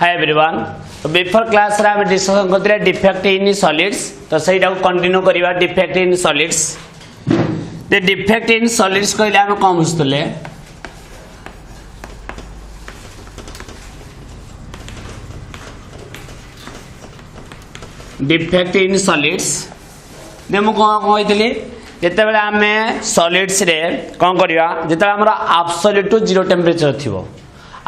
Hi everyone. तो before class रे हम डिस्कशन करते डिफेक्ट इन सॉलिड्स। तो सेटा को कंटिन्यू करिवा डिफेक्ट इन सॉलिड्स। ते डिफेक्ट इन सॉलिड्स कहले हम कोन बुझतले डिफेक्ट इन सॉलिड्स दे मु कोन कहइतली जेते बेले हमें सॉलिड्स रे कोन करिवा जेते हमरा एब्सोल्यूट टू जीरो टेंपरेचर थिवो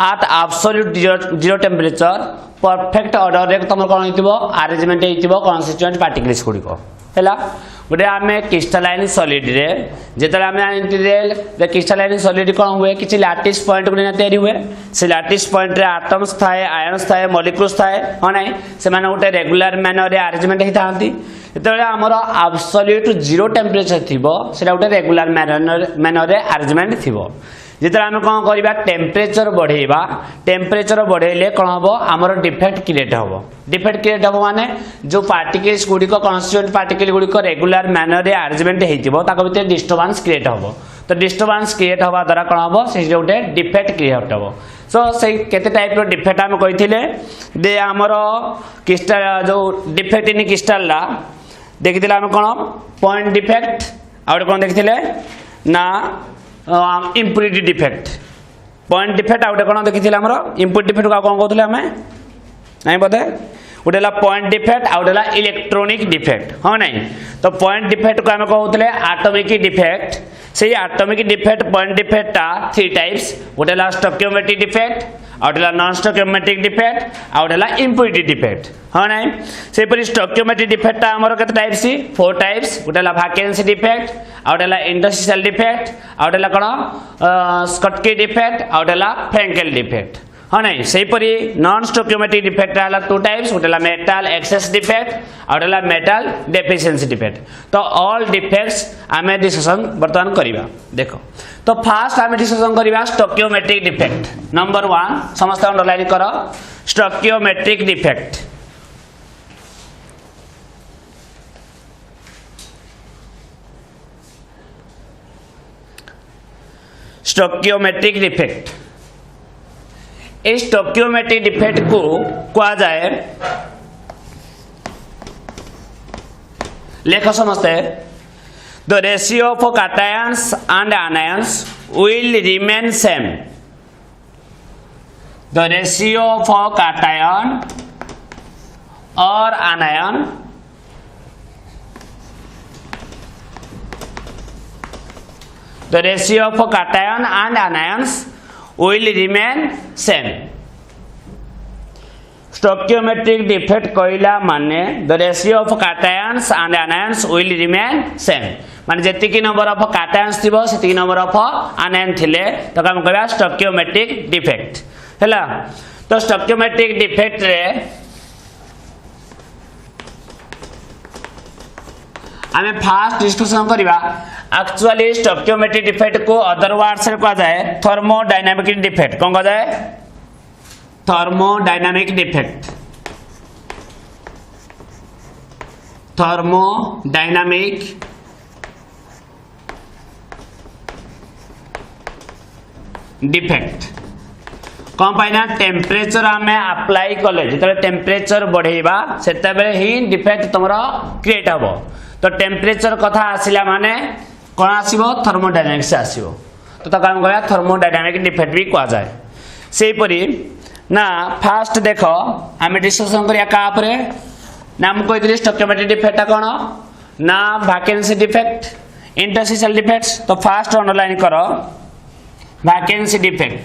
at absolute zero temperature perfect order रे तुम कोन हितबो अरेंजमेंट हितबो constituent particles गुडिको हैला गोटे आमे क्रिस्टलाइन सॉलिड रे जेतले आमे आंटिरेल द क्रिस्टलाइन सॉलिड कोन हुए किछि लैटिस पॉइंट गुडी तयारी हुए से लैटिस पॉइंट रे एटम्स थाए आयन्स थाए मॉलिक्यूल्स थाए हो नै से माने गोटे रेगुलर मैनर रे अरेंजमेंट हितांती जेतले हमरो एब्सोल्यूट जीरो टेंपरेचर थिबो सेटा गोटे रेगुलर मैनर रे अरेंजमेंट थिबो जिते आम कौन करवा टेम्परेचर बढ़ेवा टेम्परेचर बढ़ेले कौन हम आमर डिफेक्ट क्रिएट हम डिफेक्ट क्रिएट हम माने जो पार्टिकल्स गुड़िक कन्स्टिट्यूएंट पार्टिकल गुड़िक रेगुलर मैनर रे अरेंजमेंट होता भीतर डिस्टर्बेंस क्रिएट हम तो डिस्टर्बेंस क्रिएट हवा द्वारा कौन हम से गोटे डिफेक्ट क्रिएट हम सो से केते टाइप रो डिफेक्ट आम कही दे आमर क्रिस्टल जो डिफेक्ट इन क्रिस्टल ला देखी आम कौन पॉइंट डिफेक्ट आउ कौन देखी ना इम्प्योरिटी डिफेक्ट पॉइंट डिफेक्ट आउटे कौन देखी आम इम्प्योरिटी डिफेक्ट कौन कहते आम नहीं बोधे गोटे पॉइंट डिफेक्ट आउटे इलेक्ट्रोनिक डिफेक्ट हाँ नहीं तो पॉइंट डिफेक्ट को आम कहते एटॉमिक डिफेक्ट से atomic defect point defect three types गोटे स्टोइकियोमेट्रिक डिफेक्ट आउटे नॉन स्टोइकियोमेट्रिक डिफेक्ट आउटे इम्प्योरिटी डिफेक्ट हाँ नहीं से स्टोइकियोमेट्रिक डिफेक्ट आमर के टाइप्स फोर टाइप्स गोटे वैकेंसी डिफेक्ट आउटे इंटरस्टिशियल डिफेक्ट आउटे कौन स्कॉटकी डिफेक्ट आउटे फ्रैंकेल डिफेक्ट हाँ नहीं सेहीपरि नॉन स्टोइकियोमेट्रिक डिफेक्ट है टू टाइप्स गोटे मेटल एक्सेस डिफेक्ट आउटे मेटल डेफिशिएंसी डिफेक्ट तो ऑल डिफेक्ट्स आम डिस्कशन बर्तमान करवा देखो तो फास्ट आम डिस्कशन करवा स्टोइकियोमेट्रिक डिफेक्ट नंबर 1 समस्त अंडरलाइन कर स्टोइकियोमेट्रिक डिफेक्ट स्टोइकियोमेट्रिक डिफेक्ट इस स्टोइकियोमेट्रिक डिफेक्ट को कहा जाए लेख समझते the ratio of cations and anions will remain same the ratio of cation और anion the ratio of cation and anions will remain same stoichiometric defect कहला माने the ratio of cations and anions will remain same माने जेति की number of cations थिबो सेति number of anion थिले तो हम कहबा stoichiometric defect हैला तो stoichiometric defect रे हमें फास्ट डिस्कशन करवा एक्चुअली स्टोइकियोमेट्रिक डिफेक्ट को अदर वर्ड्स रे कहा जाए थर्मोडायनामिक डिफेक्ट कौन कहा जाए थर्मोडायनामिक डिफेक्ट थर्मोडायनामिक डिफेक्ट कौन पाइना टेम्परेचर आम अप्लाई कले जो टेम्परेचर बढ़ेबा सेते बेले ही डिफेक्ट तुमरा क्रिएट हबो तो टेम्परेचर कथा आसिला माने कौन आसीबो थर्मोडायनामिक्स आसीबो तो तक हम कहया थर्मोडायनामिक डिफेक्ट भी कहा जाए सेहीपरि ना फास्ट देखो आम डिस्कशन करिया का परे ना हम कहि स्टोइकियोमेट्रिक डिफेक्ट कौन ना वैकेंसी डिफेक्ट इंटरस्टिशियल डिफेक्ट्स तो फास्ट अंडरलाइन करो वैकेंसी डिफेक्ट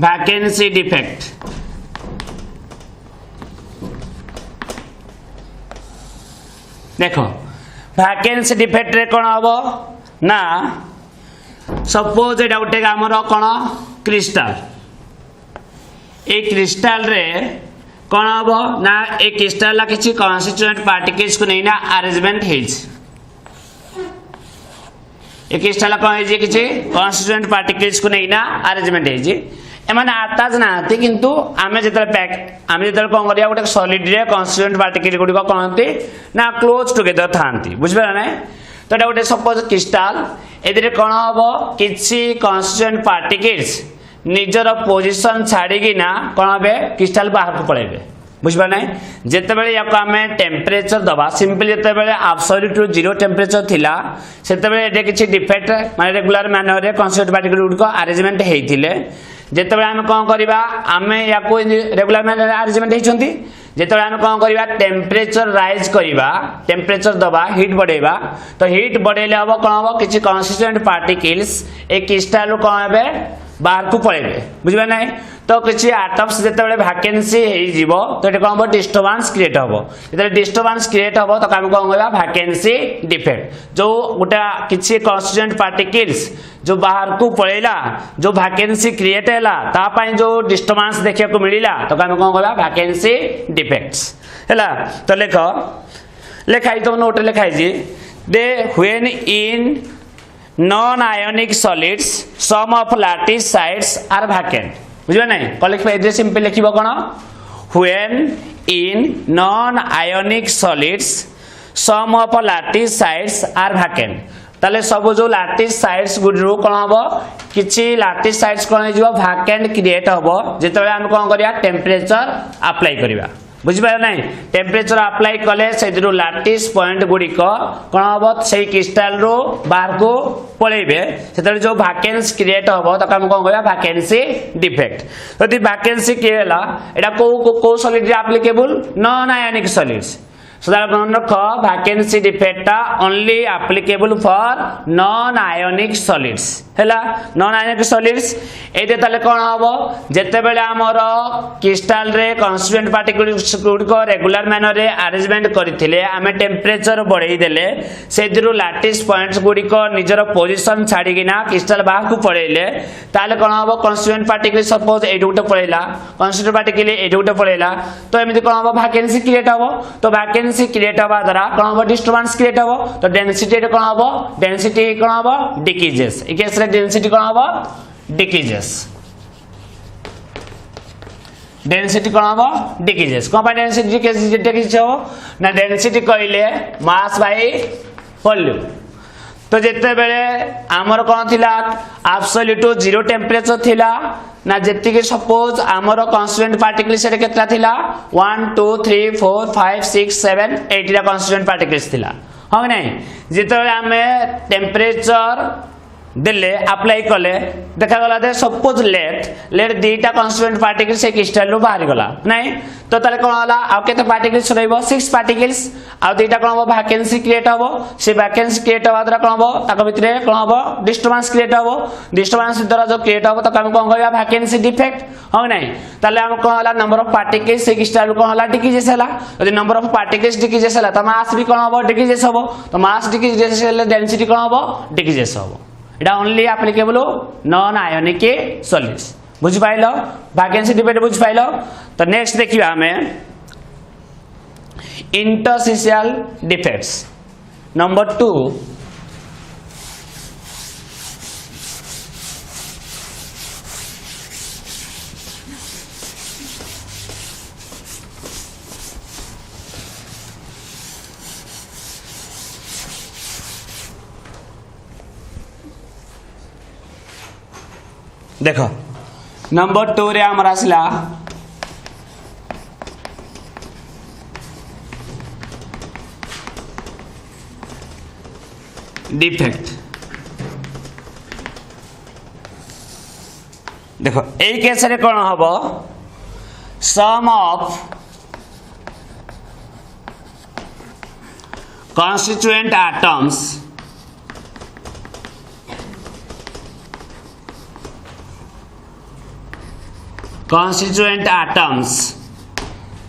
वैकेंसी डिफेक्ट देखो वैकेंसी डिफेक्ट रे कौन हम ना सपोज एटा गोटे आमर कौन क्रिस्टल ए क्रिस्टल रे कौन हम ना ए क्रिस्टल किसी कन्स्टिट्यूएंट पार्टिकल्स को नहीं ना अरेंजमेंट ए क्रिस्टल कौन है किसी कन्स्टिट्यूएंट पार्टिकल्स को नहीं ना अरेंजमेंट एमाने अटैच नाहंती किंतु आमे जेतले पैक आमे जेतले कोन करिया गोटे सॉलिड रे कन्स्टिट्यूएंट पार्टिकल गुडी को कोनंती ना क्लोज टुगेदर थांती बुझबे ना तो एटा गोटे सपोज क्रिस्टल एदिरे कोन हबो किछि कन्स्टिट्यूएंट पार्टिकल्स निजर पोजिशन छाड़िकिना कौन हे क्रिस्टाल बाहर को पड़े बुझा ना जितेबाला या आम टेम्परेचर दबा सिंपली जितेबाला आब्सोल्यूट जीरो टेम्परेचर थिला सेतेबाला किसी डिफेक्ट माने रेगुलर मैनर रे कन्स्टिट्यूएंट पार्टिकल गुड अरेंजमेंट होते जितेबाला आम कौन करवा आम या रेगुलर मैनर अरेंजमेंट होती जितेबाला आम कौन करवा टेम्परेचर राइज करवा टेम्परेचर दबा हिट बढ़ेगा तो हिट बढ़ेले हम कौन हम किसी कन्स्टिट्यूएंट पार्टिकल्स ए क्रिस्टाल कौन हे बाहर को पड़े बुझे ना तो किसी आटम्स जितेबाला वैकेंसी हो तो ये कौन हम डिस्टर्बांस क्रिएट हम जो डिस्टर्बांस क्रिएट हम तो आम कौन कहवा वैकेंसी डिफेक्ट जो गोटे किसी कन्स्टिट्यूएंट पार्टिकल्स जो बाहर को पड़ेगा जो वैकेंसी क्रिएट है जो डिस्टर्बांस देखा मिलला तो आम कौन कहवा वैकेंसी डिफेक्ट्स है तो लेख लिखाई तुम नोट लिखाई दे when in non ionic solids some of lattice sides are vacant बुझे ना कल लिख सिंपल लिख कौन when in non ionic solids some of lattice sides are vacant ताले सब जो लैटिस साइड्स गुडरू कौन हम किसी लैटिस साइड्स कौन हो वैकेंट क्रिएट हम जितेबाला आम कौन करिया टेम्परेचर अप्लाई करवा बुझिपार ना टेम्परेचर अप्लाई कले से लैटिस पॉइंट गुड़िक कौन हम से क्रिस्टाल रो बाहर को पलैबे से जो वैकेंसी क्रिएट हम तो आम कौन कहवा वैकेंसी डिफेक्ट तो वैकेंसी किए यहाँ कौ solid applicable non ionic solids So that one रख vacancy defect only applicable for non-ionic solids हैला non-ionic solids एते ताले कोन हबो जेते बेले हमर क्रिस्टल रे constituent particles को रेगुलर मैनर रे अरेंजमेंट करथिले आमे टेम्परेचर बढ़ाई देले सेदिरु लैटिस पॉइंट्स गुडी को निजर पोजीशन छाडी किना क्रिस्टल बाहर को पळेले ताले कोन हबो constituent particle सपोज एडु गुटे पळेला constituent particle एडु गुटे पळेला तो एमिति कोन हबो vacancy क्रिएट हबो तो vacancy क्रिएट हवा द्वारा कौन हम डिस्टर्बेंस क्रिएट हम तो डेंसिटी कौन हम डेंसिटी कौन हम डिक्रीजेस ए केस रे डेंसिटी कौन हम डिक्रीजेस डेंसिटी कौन हम डिक्रीजेस कौन पाई डेंसिटी डिक्रीज हो ना डेंसिटी कहले मास बाय वॉल्यूम तो जिते बेले आमर कौन थिला एब्सोल्यूट जीरो टेम्परेचर थिला ना जेतिके सपोज आमर कन्स्टिट्यूएंट पार्टिकल से केतला थिला 1 2 3 4 5 6 7 8 रा कन्स्टिट्यूएंट पार्टिकल्स थिला हम नहीं जिते आमे टेम्परेचर देले अप्लाई कले देखा गला दे सपोज लेट दीटा कन्स्टिट्यूएंट पार्टिकल से क्रिस्टल रो बाहर गला नहीं तो ताले कोन होला आ केते पार्टिकल्स रहइबो 6 पार्टिकल्स आ दीटा कोन हो वैकेंसी क्रिएट हबो से वैकेंसी क्रिएट हवा द्वारा कोन हो ताको भितरे कोन हो डिस्टर्बेंस क्रिएट हबो डिस्टर्बेंस द्वारा जो क्रिएट हबो तो हम कोन कहया वैकेंसी डिफेक्ट हम नहीं ताले हम कोन होला नंबर ऑफ पार्टिकल्स से क्रिस्टल कोन होला डिक्रीजेस होला यदि नंबर ऑफ पार्टिकल्स डिक्रीजेस होला तो मास भी कोन हो डिक्रीजेस हबो तो मास डिक्रीजेस हेले डेंसिटी कोन हो डिक्रीजेस हबो इटा only applicable non ionic solids बुझ पाइल वैकेंसी डिफेक्ट बुझ पाइल तो नेक्स्ट देखिबा हमें इंटरस्टिशियल डिफेक्ट्स नंबर 2 देखो नंबर 2 रे हमरा आसला डिफेक्ट देखो ए केस रे कोन हबो सम of constituent atoms constituent atoms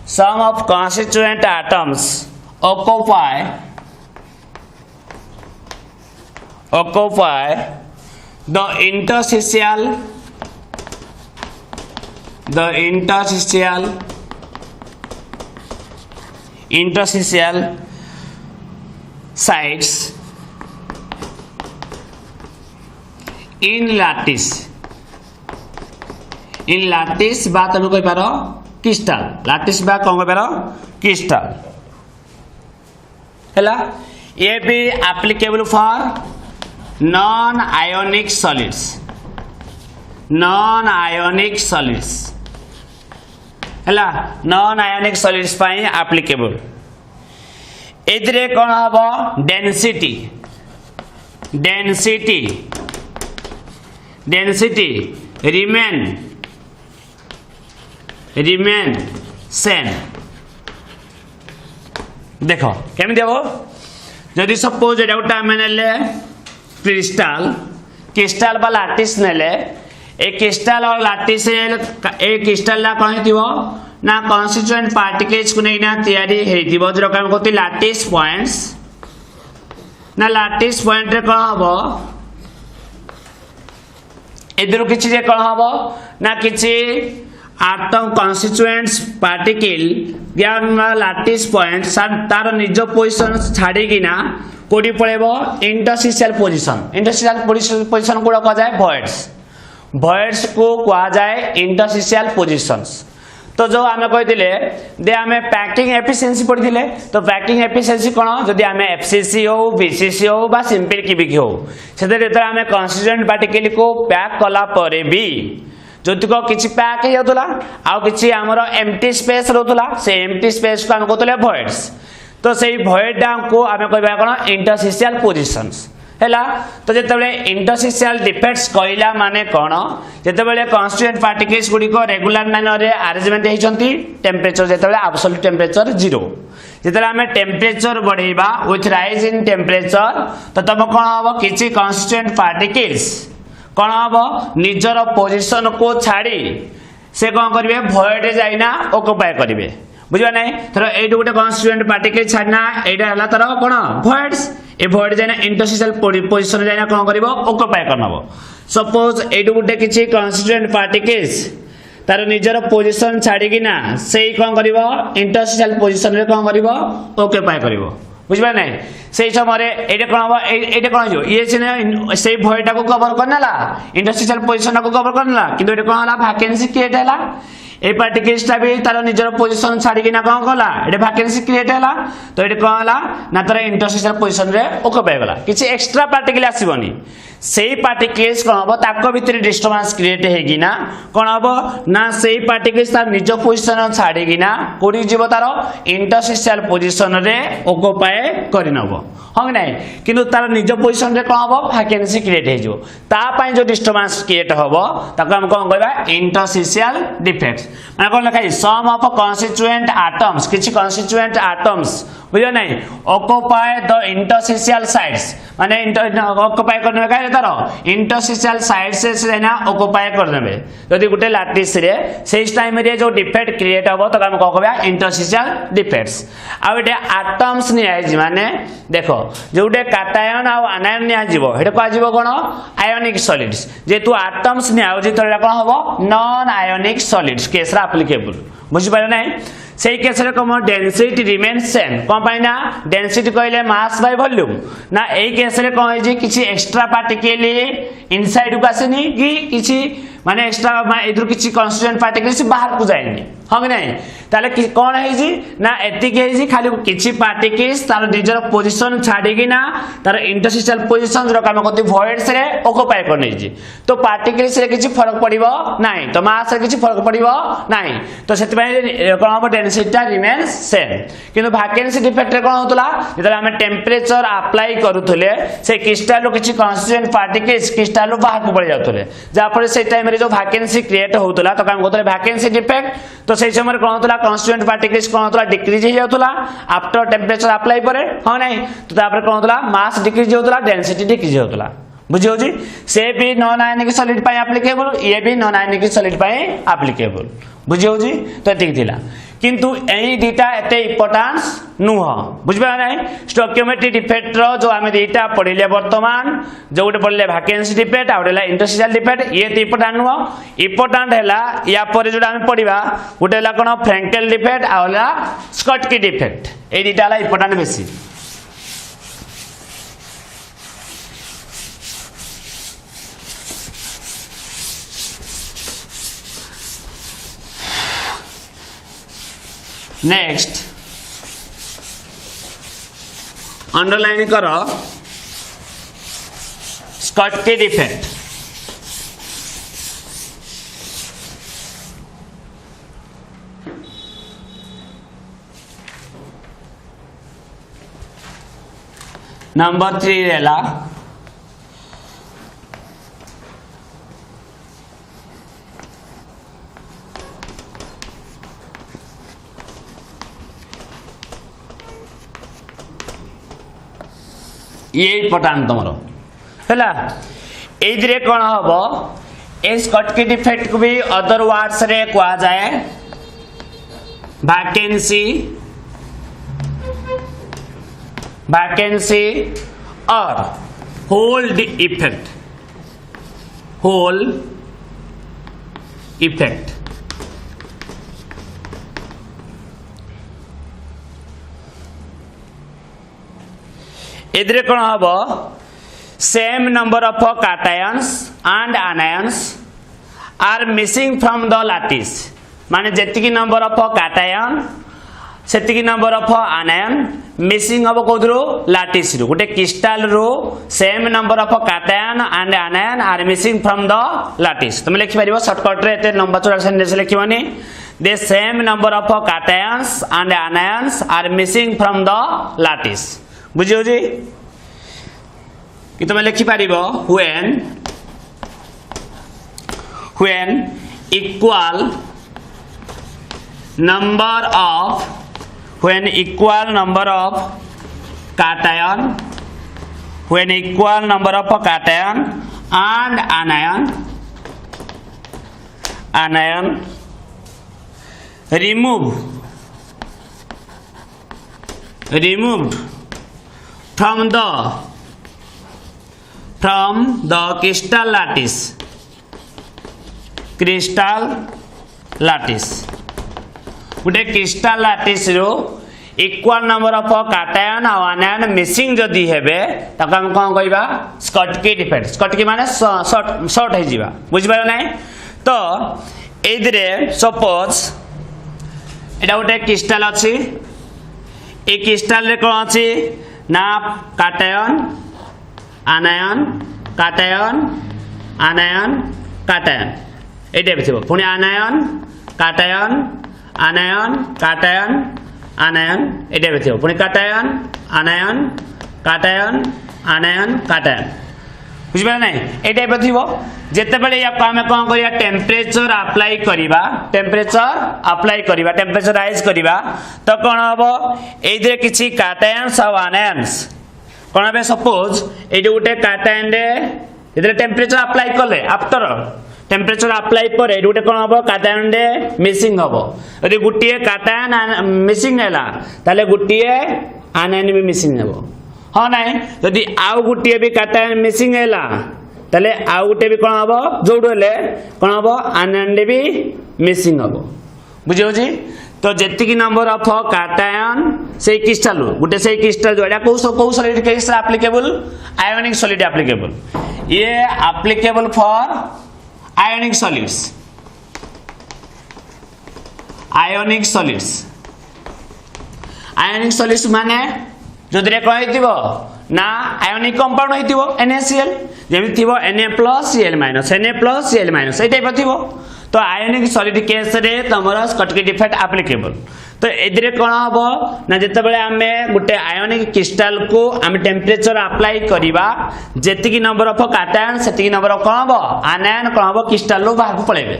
sum of constituent atoms occupy the interstitial sites in lattice बा तुम कह पार क्रिस्टल लैटिस बा कौन कह पार क्रिस्टल हैला ये भी applicable for non ionic solids non ionic solids हैला नॉन आयोनिक सॉलिड्स पाई एप्लीकेबल एदरे कोन हबो density density density remain same देखो केमी देबो जदि सपोज एटा उटा मानेले क्रिस्टल बा लैटिस नेले ए क्रिस्टल और लैटिस ए क्रिस्टल ला कोन हितिबो ना कॉन्स्टिट्यूएंट पार्टिकल्स को नेना तयारी हेतिबो जो काम कोती लैटिस पॉइंट्स ना लैटिस पॉइंट रे कोन हबो एदरो किछि जे कोन हबो ना किछि आटम कॉन्स्टिट्यूएंट्स पार्टिकल ज्ञान लैटिस पॉइंट तार निज पोजीशन छाड़ी किना कोडी पळेबो इंटरस्टिशियल पोजीशन को कहा जाए voids को कहा जाए इंटरस्टिशियल पोजीशंस तो जो आमे कहतिले दे आमे पैकिंग एफिशिएंसी पढिथिले तो पैकिंग एफिशिएंसी कोन जदि आमे एफसीसी हो बीसीसी हो बा सिंपल क्यूबिक हो सेते जेतरा आमे कॉन्स्टिट्यूएंट पार्टिकल को पैक कला परे भी जतिको किछि पैक हे होतला आ किछि हमर एम्प्टी स्पेस रहतला से एम्प्टी स्पेस को हम कहतले voids तो सेही void को आमे कहबा कोन इंटरस्टिशियल पोजीशंस हैला तो जेतेबेले इंटरस्टिशियल डिफेक्ट्स कहला माने कोन जेतेबेले कॉन्स्टिट्यूएंट पार्टिकल्स गुडी को रेगुलर मैनर रे अरेंजमेंट हेचंती टेंपरेचर जेतेबेले एब्सोल्यूट टेंपरेचर 0 जेतेबेले हमें टेंपरेचर बढ़ेबा विथ राइज इन टेंपरेचर तो तब कोन हबो किछि कॉन्स्टिट्यूएंट पार्टिकल्स कोन हबो निजर पोजीशन को छाड़ी से कोन करिवे void रे जाइना ऑक्युपाई करिवे बुझबा नै तर एडु गुटे कॉन्स्टिट्यूएंट पार्टिकल छाडना एडा हला तर कोन voids ए void जाइना इंटरस्टिशियल पोजीशन जाइना कोन करिवो ऑक्युपाई करनबो सपोज एडु गुटे किछि कॉन्स्टिट्यूएंट पार्टिकल्स तार निजर पोजीशन छाडी किना सेही कोन करिवो इंटरस्टिशियल पोजीशन रे कोन करिवो ऑक्युपाई करिवो बुझबा नै सेही समय रे एडे कोन हो एडे कोन हो ये छिने सेही void को कवर करनला इंटरस्टिशियल पोजीशन को कवर करनला किंतु एडे कोन हला वैकेंसी क्रिएट हला ए पार्टिकल्स टा भी तार निजर पोजीशन छाडी किना कोन कला एडे वैकेंसी क्रिएट हला तो एडे कोन हला ना तार इंटरस्टिशियल पोजीशन रे ऑक्युपाई गला किछि एक्स्ट्रा पार्टिकल आसीबनी सेही पार्टिकल्स कोन हबो ताको भितरे डिस्टर्बेंस क्रिएट हेगिना कोन हबो ना सेही पार्टिकल्स तार निज पोजीशन छाडी किना कोडी जीव तार इंटरस्टिशियल पोजीशन रे ऑक्युपाई करिनबो हंग नै किंतु तार निज पोजीशन रे कोन हबो वैकेंसी क्रिएट हेजो ता पई जो डिस्टर्बेंस क्रिएट हबो ताको हम कोन कहबा इंटरस्टिशियल डिफेक्ट्स माने कोन लिखाई सम ऑफ कॉन्स्टिट्यूएंट एटम्स किछि कॉन्स्टिट्यूएंट एटम्स बुझो नै ऑक्युपाई द इंटरस्टिशियल साइड्स माने ऑक्युपाई करने का तार इंटरस्टिशियल साइड से ना ऑक्युपाई करनेबे यदि गुटे लैटिस रे सेही टाइम रे जो डिफेक्ट क्रिएट हबो त हम कहबा इंटरस्टिशियल डिफेक्ट्स आ एटे एटम्स नि आइ माने देखो जोटे कैटायन आ आनायन नि आजिवो हेटे को आजिवो कोन आयोनिक सॉलिड्स जेतु एटम्स नि आउ जे तोरा कोन हबो नॉन आयोनिक सॉलिड्स केस रा एप्लीकेबल बुझि पारे नै सेही केस रे कम डेंसिटी रिमेन्स सेम कोन पाइना डेंसिटी कहले मास बाय वॉल्यूम ना एही केस रे कोन जे किछि एक्स्ट्रा पार्टिकल इनसाइड को आसेनी कि किछि माने एक्स्ट्रा एदुर किछि कॉन्स्टिट्यूएंट पार्टिकल्स बाहर को जायनी हंग नै ताले कोन है जी ना एतिक है जी खाली किछि पार्टिकल्स तार निजर पोजीशन छाडी कि ना तार इंटरस्टिशियल पोजीशन जो काम करती voids रे ऑक्युपाई करने जी तो पार्टिकल्स रे किछि फरक पड़िबो नाही तो मास रे किछि फरक पड़िबो नाही तो सेति पय कोन हो डेंसिटी रिमेन्स सेम किंतु वैकेंसी डिफेक्ट रे कोन होतला जेतले हम टेंपरेचर अप्लाई करूथले से क्रिस्टल रो किछि कॉन्स्टिट्यूएंट पार्टिकल्स क्रिस्टल रो बाहर को पड़ जातले जा पर से टाइम रे जो वैकेंसी क्रिएट होतला तो काम करतले वैकेंसी डिफेक्ट तो सेही समय कोन होतला कॉन्स्टिट्यूएंट पार्टिकल्स कोन होतला डिक्रीज हो जातला आफ्टर टेंपरेचर अप्लाई परे हां नाही तो तापर कोन होतला मास डिक्रीज होतला डेंसिटी डिक्रीज होतला बुझियो जी से भी नॉन आयनिक सॉलिड पय एप्लीकेबल ये भी नॉन आयनिक सॉलिड पय एप्लीकेबल बुझियो जी तो एतिक थिला किंतु एही दीटा एते इंपोर्टेंस नुह बुझबा नै स्टोकियोमेट्री डिफेक्ट रो जो आमे दीटा पढिले वर्तमान जो गोटे पढिले वैकेंसी डिफेक्ट आ गोटेला इंटरस्टिशियल डिफेक्ट ये तो इंपोर्टेंट नुह इंपोर्टेंट हैला या पर जोडा आमे पढिबा गोटेला कोन फ्रैंकेल डिफेक्ट आ होला स्कॉटकी डिफेक्ट ए दीटा ला इंपोर्टेंट बेसी नेक्स्ट अंडरलाइन करो स्कॉटकी डिफेक्ट नंबर 3 रहला ये इम्पोर्टाट तुम है कौन हम ए स्कॉटकी डिफेक्ट को भी अदर वर्ड्स रे कहा जाए वैकेंसी और होल्ड इफेक्ट इधर कौन हम same number of cations and anions are missing from the lattice माने जेतिकी नंबर ऑफ कैटायन सेतिकी नंबर ऑफ आनायन मिसिंग हम कोथरो लैटिस रु गोटे क्रिस्टल रो same number of cation and anion are missing from the lattice तुम लिखि परिबो शॉर्टकट रे एते लंबा चौड़ा सेंटेंस लिखिबनी the same number of cations and anions are missing from the lattice बुझियो जी कि तुम लिखि पारिबो when equal number of cation and anion removed from the crystal lattice गोटे क्रिस्टल लैटिस रो इक्वल नंबर ऑफ कैटायन और anion missing जदी हेबे ताको हम कोन कहबा स्कॉटकी डिफेक्ट स्कॉटकी माने शॉर्ट हे जीवा बुझ पायो नै तो एदरे सपोज एटा गोटे क्रिस्टल अछि ए क्रिस्टल रे कोन अछि ना कैटायन आनायन एटा भी थबो पुनी आनायन कैटायन एटा भी थबो पुनी कैटायन बुझ पारे नै एटा भी थबो जेते बेले याको हम कोन करिया टेम्परेचर अप्लाई करिवा टेम्परेचराइज करिवा तो कोन हबो एदरे किछि कैटायंस और आनायंस कोन बे सपोज एदे गोटे कैटायन रे एदरे टेम्परेचर अप्लाई करले आफ्टर टेम्परेचर अप्लाई पर गोटे कौन हम कैटायन रे मिसिंग हम यदि गोटे कैटायन मिसिंग है ताले गोटे आनायन भी मिसिंग हे हाँ ना यदि आउ गोटे भी कैटायन मिसिंग है ताले आउ गोटे भी कौन हम जोड़ कौन हम आनायन भी मिसिंग हम बुझे तो जेतिकी नंबर ऑफ कैटायन से क्रिस्टल गोटे से क्रिस्टल जो को solid case applicable ionic solid applicable ये एप्लीकेबल फॉर आयोनिक सॉलिड्स माने जोदरे कहितिबो ना आयोनिक कंपाउंड होइतिबो NaCl जेमि थिबो Na+Cl- ए टाइप थिबो तो आयोनिक सॉलिड केस रे तमरा स्कॉटकी डिफेक्ट एप्लीकेबल तो एदिरे कोन हबो ना जते बेले हमें गुटे आयोनिक क्रिस्टल को हम टेम्परेचर अप्लाई करिबा जेतिकी नंबर ऑफ कैटायन सेतिकी नंबर ऑफ कोन हबो आनायन कोन हबो क्रिस्टल रो बाहर पळेबे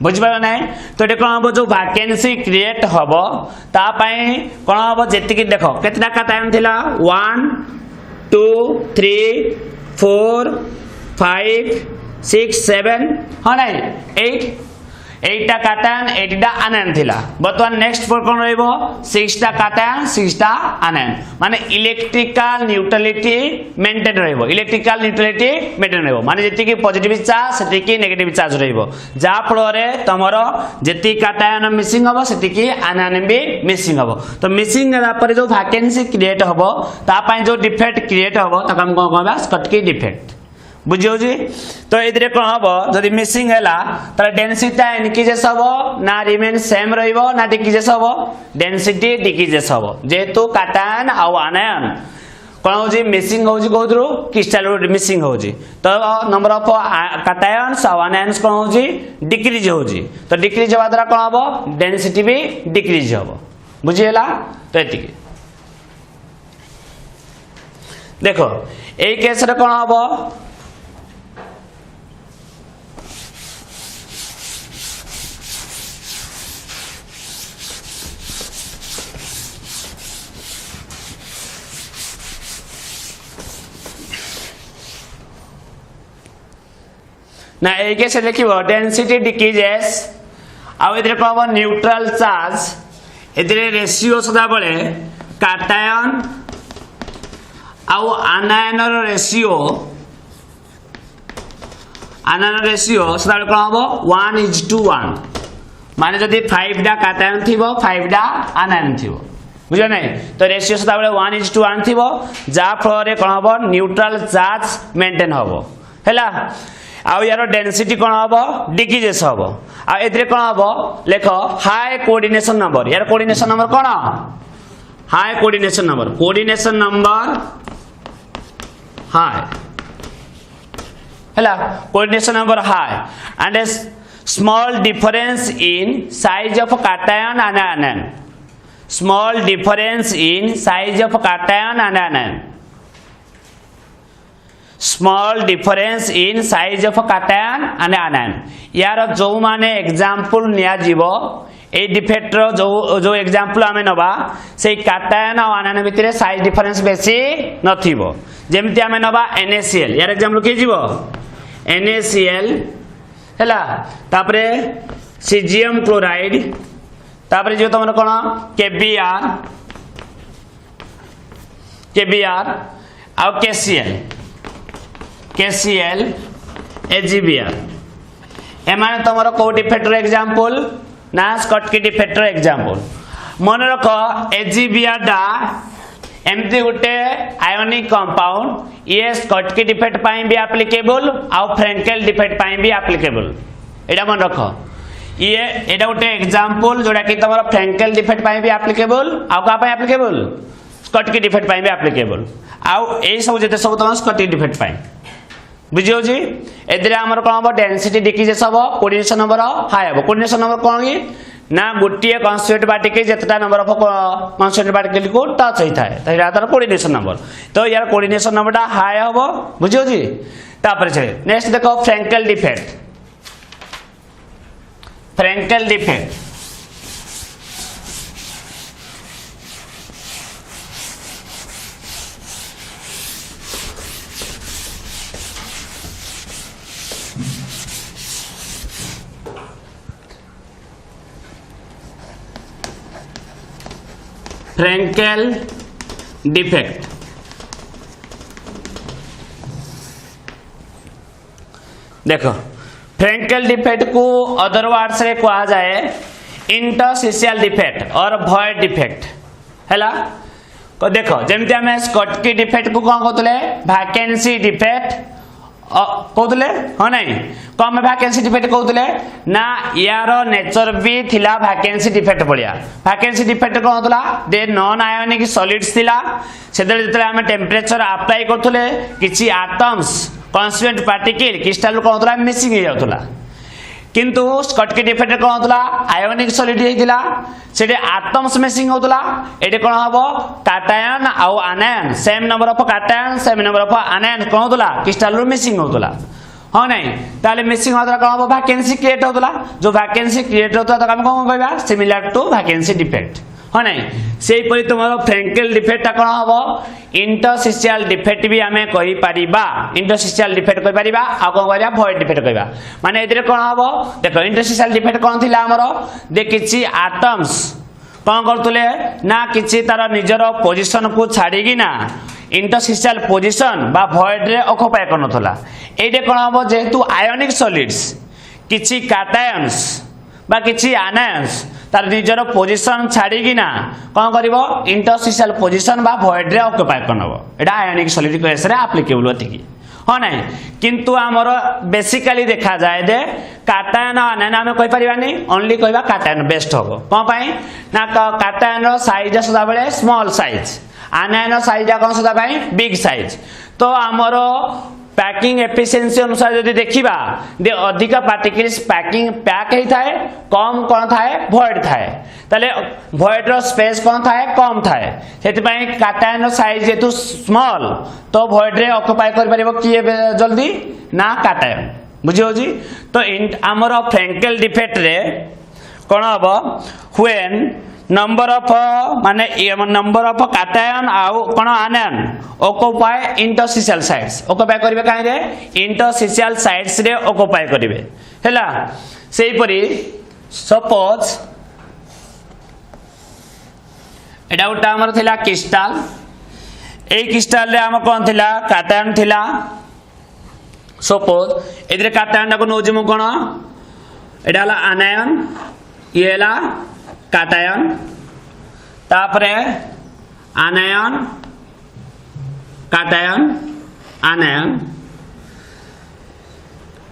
बुझ पारो नै तो एटे कोन हबो जो वैकेंसी क्रिएट हबो ता पई कोन हबो जेतिकी देखो केतना कैटायन थिला 1 2 3 4 5 6 7 हां नै 8 कैटायन 8 आनायन थिला बर्तमान नेक्स्ट पर कोन रहइबो 6 कैटायन 6 आनायन माने इलेक्ट्रिकल न्यूट्रलिटी मेंटेन रहइबो माने जेति की पॉजिटिव चार्ज सेति की नेगेटिव चार्ज रहइबो जा फल रे तमरो जेति कैटायन मिसिंग हबो सेति की आनायन भी मिसिंग हबो तो मिसिंग होला पर जो वैकेंसी क्रिएट हबो ता पई जो डिफेक्ट क्रिएट हबो ताका हम कोन कहबा स्कॉटकी डिफेक्ट बुझियो जी तो इधरे कोन हबो जदि मिसिंग हैला त डेंसिटी इनक्रीजेस हबो ना रिमेन सेम रहइबो ना डिक्रीजेस हबो डेंसिटी डिक्रीजेस हबो जेतु कैटायन आ आनायन कोन हो जी मिसिंग हो जी कोथरो क्रिस्टल मिसिंग हो जी तो नंबर ऑफ कैटायंस आ आनायंस कोन हो जी डिक्रीज हो जी तो डिक्रीज होबा द्वारा कोन हबो डेंसिटी भी डिक्रीज हबो बुझियला तो एतिकी देखो एई केस रे कोन हबो ना एई केस रे देखिबो डेंसिटी डिक्रीजेस आ इधर कोन हबो न्यूट्रल चार्ज इधर रेशियो सदा बळे काटायन आउ आनायन रेशियो सदा कोन हबो 1:1 माने जदि 5 डा काटायन थिबो 5 डा आनायन थिबो बुझो नै तो रेशियो सदा बळे 1:1 थिबो जा फल रे कोन हबो न्यूट्रल चार्ज मेंटेन हबो हैला आउ यार डेंसिटी कोन हबो डिक्रीजेस हबो आ एथरे कोन हबो लेखो हाई कोऑर्डिनेशन नंबर यार कोऑर्डिनेशन नंबर कोन हाई कोऑर्डिनेशन नंबर हाई हैला coordination number high and a small difference in size of cation and anion small difference in size of cation and anion small difference in size of cation and anion यार जो माने example निया जीवो ए defect रो जो example आमे नबा से cation और anion भितरे साइज डिफरेंस बेसी नथिबो जेमति आमे नबा NaCl यार एग्जांपल के जीवो NaCl हैला तापरे सीजियम क्लोराइड तापरे जो तमन कोन KBr और KCl AgBr एमाने तमरो को डिफेक्टर एग्जांपल ना स्कॉटकी डिफेक्टर एग्जांपल मन रख AgBr डा एमती गुटे आयोनिक कंपाउंड ये स्कॉटकी डिफेक्ट पाई भी एप्लीकेबल आउ फ्रेंकेल डिफेक्ट पाई भी एप्लीकेबल एडा मन रख ये एडा गुटे एग्जांपल जोडा कि तमरो फ्रेंकेल डिफेक्ट पाई भी एप्लीकेबल आउ का पाई एप्लीकेबल स्कॉटकी डिफेक्ट पाई भी एप्लीकेबल आउ ए सब जते सब तम स्कॉटकी डिफेक्ट पाई बुझियो जी एदरे हमर कोन हो डेंसिटी डिक्रीजेस हो कोऑर्डिनेशन नंबर हाई हो कोऑर्डिनेशन नंबर कोन की ना गोटिए कॉन्स्टिट्यूएंट पार्टिकल जतटा नंबर ऑफ कॉन्स्टिट्यूएंट पार्टिकल को टच होई थाए त यार कोऑर्डिनेशन नंबर तो यार कोऑर्डिनेशन नंबरटा हाई हो बुझियो जी तापर छे नेक्स्ट देखो फ्रेंकेल डिफेक्ट फ्रेंकेल डिफेक्ट देखो फ्रेंकेल डिफेक्ट को अदर वर्ड्स रे कहा जाए इंटरस्टिशियल डिफेक्ट और वॉइड डिफेक्ट हैला तो देखो जेमति हमें स्कॉटकी डिफेक्ट को कोन कहतले वैकेंसी डिफेक्ट कहतले हो नहीं कम वैकेंसी डिफेक्ट कहतले ना यार नेचर भी थिला वैकेंसी डिफेक्ट बढ़िया वैकेंसी डिफेक्ट कोन होतला दे नॉन आयोनिक सॉलिड्स थिला सेदे जतले हम टेंपरेचर अप्लाई करथले किछि एटम्स कॉन्स्टिट्यूएंट पार्टिकल क्रिस्टल कोन होतला मिसिंग हो जाउतला किंतु स्कॉटकी डिफेक्ट कोन होतला आयोनिक सॉलिड हेतिला सेडे एटम्स मिसिंग होतला एडे कोन हबो cation आउ anion same number of cation same number of anion कोन होतला क्रिस्टल रो मिसिंग होतला हो नहीं ताले मिसिंग होतला कोन हबो वैकेंसी क्रिएट होतला जो वैकेंसी क्रिएट होतला त हम कोन कहबा सिमिलर टू वैकेंसी डिफेक्ट हो नहीं सेही परि तुमरो फ्रेंकेल डिफेक्ट कोन हबो इंटरस्टिशियल डिफेक्ट भी हमें कहि परिबा इंटरस्टिशियल डिफेक्ट कहि परिबा आ कोन कहबा वॉइड डिफेक्ट कहबा माने एदिरे कोन हबो देखो इंटरस्टिशियल डिफेक्ट कोन थिला हमरो दे किछि एटम्स कोन करतले ना किछि तार निजर पोजीशन को छाडी ना इंटरस्टिशियल पोजीशन बा वॉइड रे ऑक्युपाई करनथला एडे कोन हबो जेहेतु आयोनिक सॉलिड्स किछि कैटायंस बा किछि आनायंस तार निजर पोजीशन छाड़ी ना कौन कर इंटरस्टिशियल पोजीशन बा वॉइड रे ऑक्युपाई करनबो एटा आयोनिक सॉलिड केस रे एप्लीकेबल होतिकी हो नहीं किंतु हमर बेसिकली देखा जाए दे cation आनायन हम कहि परिबानी ओनली कहबा cation बेस्ट होबो कोन पई ना cation रो साइज सदा बेले स्मॉल साइज आनायन साइज कोन सदा पई बिग साइज तो हमर पैकिंग एफिशिएंसी अनुसार जदि देखिबा दे अधिक पार्टिकल्स पैकिंग पैक हेई थाए कम कोन थाए void थाए तले void रो स्पेस कोन थाए कम थाए सेति पई कैटायन रो साइज जेतु स्मॉल तो void रे ऑक्युपाई कर परिबो किए जल्दी ना कैटायन बुझी होजी तो हमर फ्रैंकेल डिफेक्ट रे कोन हबो व्हेन नंबर ऑफ माने नंबर ऑफ कैटायन आउ कोन आनायन ऑक्युपाई इंटरस्टिशियल साइट्स ऑक्युपाई करिवे काई रे इंटरस्टिशियल साइट्स रे ऑक्युपाई करिवे हैला सेही परी सपोज एडा उटा हमर थिला क्रिस्टल ए क्रिस्टल रे हम कोन थिला कैटायन थिला सपोज एदरे कैटायन को नोजि मु कोन एडा हला आनायन ये हला कैटायन तापरे आनायन कैटायन आनायन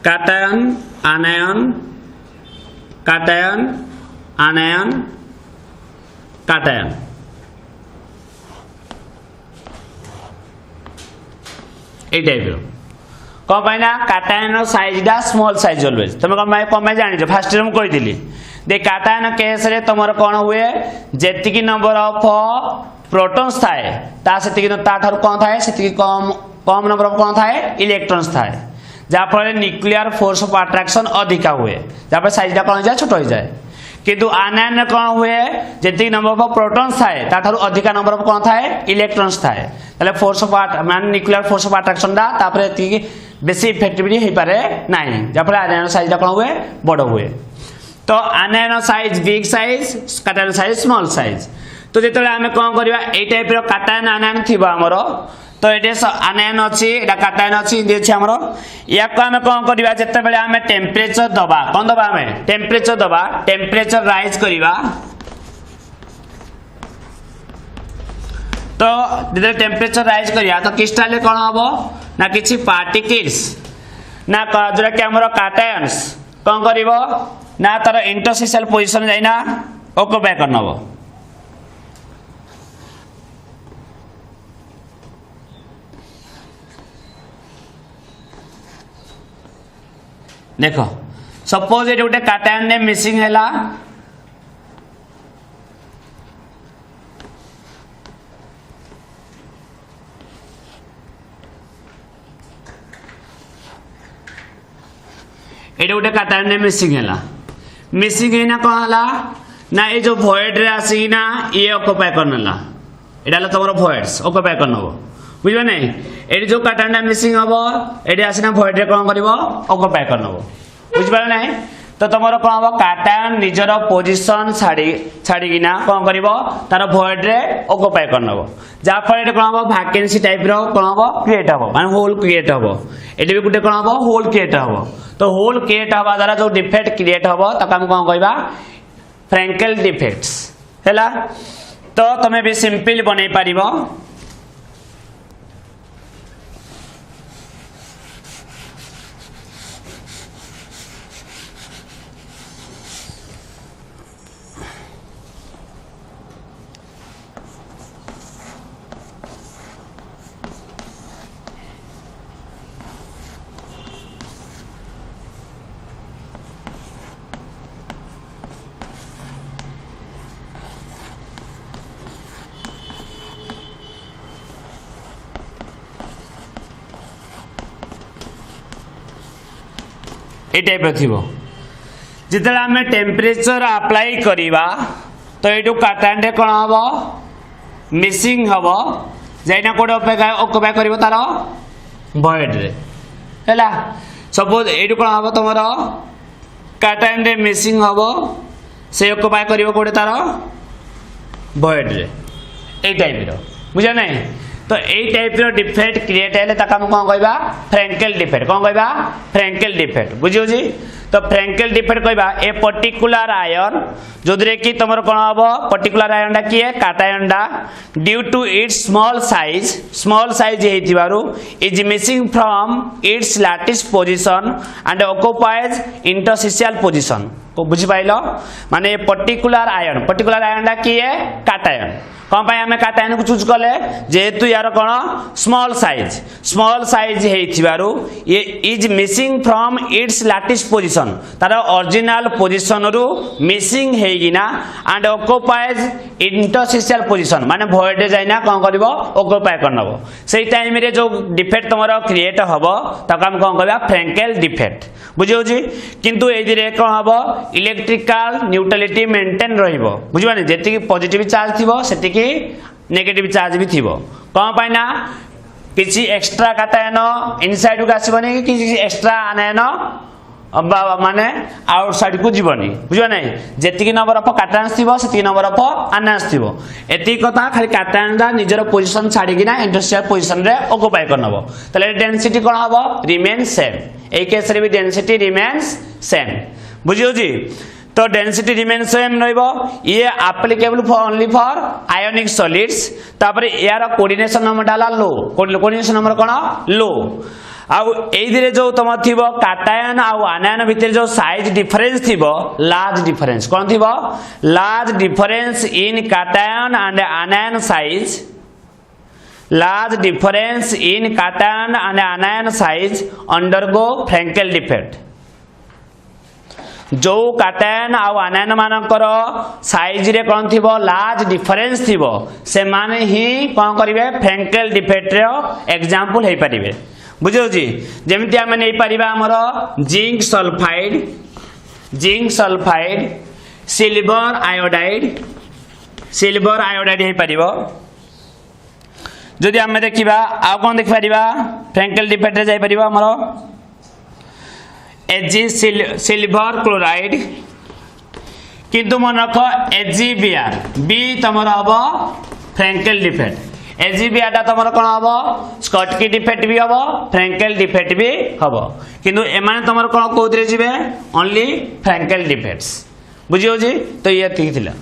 कैटायन आनायन कैटायन आनायन कैटायन ए टाइप रो कौन पाइना कैटायन साइज डा स्मॉल साइज ऑलवेज तुम कम जानी फास्ट रे कही दिली दे कैटायन केस रे तुमर कोन हुए जेतिकी नंबर ऑफ प्रोटॉन्स थाए ता सेतिकी ता थार कोन थाए सेतिकी कम कम नंबर ऑफ कोन थाए इलेक्ट्रॉन्स थाए जा फले न्यूक्लियर फोर्स ऑफ अट्रैक्शन अधिका हुए जा पर साइज डा कोन जाय छोट हो जाय किंतु आनायन कोन हुए जेतिकी नंबर ऑफ प्रोटॉन्स थाए ता थार अधिका नंबर ऑफ कोन थाए इलेक्ट्रॉन्स थाए तले फोर्स ऑफ मान न्यूक्लियर फोर्स ऑफ अट्रैक्शन डा तापर एतिकी बेसी इफेक्टिवली हे पारे नाही जा पर आनायन साइज डा कोन हुए बड़ हुए तो anion size big size cation size small size तो जेतले हमें कोन करबा ए टाइप रो कैटायन आनायन थिबा हमरो तो एटे आनायन अछि एटा कैटायन अछि जे छै हमरो या को हमें कोन करबा जेते बेले हमें टेम्परेचर दबा कोन दबा हमें टेम्परेचर दबा टेम्परेचर राइज करबा तो जेते टेम्परेचर राइज करिया तो क्रिस्टल ले कोन हबो ना किछि पार्टिकल्स ना जोरा कि हमरो कैटायन्स कोन करबो ना तार इंटरस्टिशियल पोजीशन जाइना ऑक्युपाई करनबो देखो सपोज एटे गोटे कैटायन ने मिसिंग हैला एटे गोटे कैटायन ने मिसिंग हैला मिसिंग है ना कौन हला ना ये जो void रे आसी ना ये ऑक्युपाई करनला एडा ल तमरो voids ऑक्युपाई करनबो बुझबे नै एडी जो कैटायन मिसिंग हबो एडी आसी ना void रे कोन करबो ऑक्युपाई करनबो बुझबे नै तो तमरो कोन हबो कैटायन निजर पोजीशन छाडी गिना कोन करबो तार void रे ऑक्युपाई करनबो जा फल एटा कोन हबो वैकेंसी टाइप रो कोन हबो क्रिएट हबो माने होल क्रिएट हबो एडी भी गुटे कोन हबो होल क्रिएट हबो तो होल क्रिएट हवा द्वारा जो डिफेक्ट क्रिएट हबो तक हम कोन कहबा फ्रैंकेल डिफेक्ट्स हैला तो तमे भी सिंपल बनै परिबो ए टाइप रथिबो जितला हमें टेम्परेचर अप्लाई करिवा तो एटू कैटायन रे कोन हबो मिसिंग हबो जाइना कोड ऑक्युपाई करिवो तार void रे हैला सपोज एटू कोन हबो तमरो कैटायन रे मिसिंग हबो से ऑक्युपाई करिवो कोड तार void रे ए टाइप रो बुझा नै तो ए टाइप रो डिफेक्ट क्रिएट हेले तक हम कोन कहबा फ्रैंकेल डिफेक्ट कोन कहबा फ्रैंकेल डिफेक्ट बुझियो जी तो फ्रैंकेल डिफेक्ट कहबा ए पर्टिकुलर आयन जोदरे कि तमरो कोन हबो पर्टिकुलर आयन डा किए कैटायन डा due to its small size हेतिबारु is missing from its lattice position and occupies interstitial position बुझिपाइल माने पर्टिकुलर आयन किए काटायन कौन पाई आम काटायन को चूज कले जेहेतु यार कौन स्मॉल साइज हेइथिबारु ये is missing from its lattice position तार ओरिजिनल पोजीशन रु मिसिंग हेगिना एंड ऑक्युपाइज इंटरस्टिशियल पोजीशन माने भॉइड जाइना कौन करबो ऑक्युपाई करनबो सेही टाइम रे जो डिफेक्ट तमरो क्रिएट हबो ताको हम कौन करबा फ्रैंकेल डिफेक्ट बुझियोजी किंतु एहि रे कौन हबो इलेक्ट्रिकल न्यूट्रलिटी मेंटेन रहिबो बुझिबानी जेति पॉजिटिव चार्ज थिबो सेति नेगेटिव चार्ज भी थी कौन पाइना किसी एक्स्ट्रा काटायन इनसाइड को आसबनी कि एक्स्ट्रा आनायन माने आउटसाइड को जीवनी बुझे ना जी नंबर ऑफ काटायन थी नंबर ऑफ आनायन थी एति कथा खाली काटायन निजर पोजीशन छाड़ीना इंडस्ट्रियल पोजीशन रे ऑक्युपाई करनबो तले डेंसिटी कोन हबो रिमेन सेम ए केस रे भी डेंसिटी रिमेन्स सेम बुझियो जी तो डेंसिटी रिमेन सेम रहिबो ये applicable for only for ionic solids तापर यार कोऑर्डिनेशन नंबर डाला लो कोऑर्डिनेशन नंबर कोन लो आउ एइदिरे जो तम थिबो काटायन आउ आनायन भितर जो साइज डिफरेंस थिबो लार्ज डिफरेंस कोन थिबो large difference in cation and anion size large difference in cation and anion size undergo Frenkel defect जो काटायन आउ आनायन मानकर साइज रे कोन थिबो लार्ज डिफरेंस थिबो से माने ही कोन करिवे फ्रैंकेल डिफेक्ट रे एग्जांपल हे परिबे बुझियो जी जेमिति हम नै परिबा हमरो जिंक सल्फाइड सिल्वर आयोडाइड हे परिबो जदि हम देखिबा आ कोन देख परिबा फ्रैंकेल डिफेक्ट रे जाय परिबा हमरो Ag सिल्वर क्लोराइड किंतु मन रख AgBr बी तमर हम फ्रैंकेल डिफेक्ट AgBr टा तमर कौन हम स्कॉटकी डिफेक्ट भी हम फ्रैंकेल डिफेक्ट भी हम किंतु एमाने तमर कौन कौन जीवे ओनली फ्रैंकेल डिफेक्ट्स बुझियो जी तो ये ठीक थिला।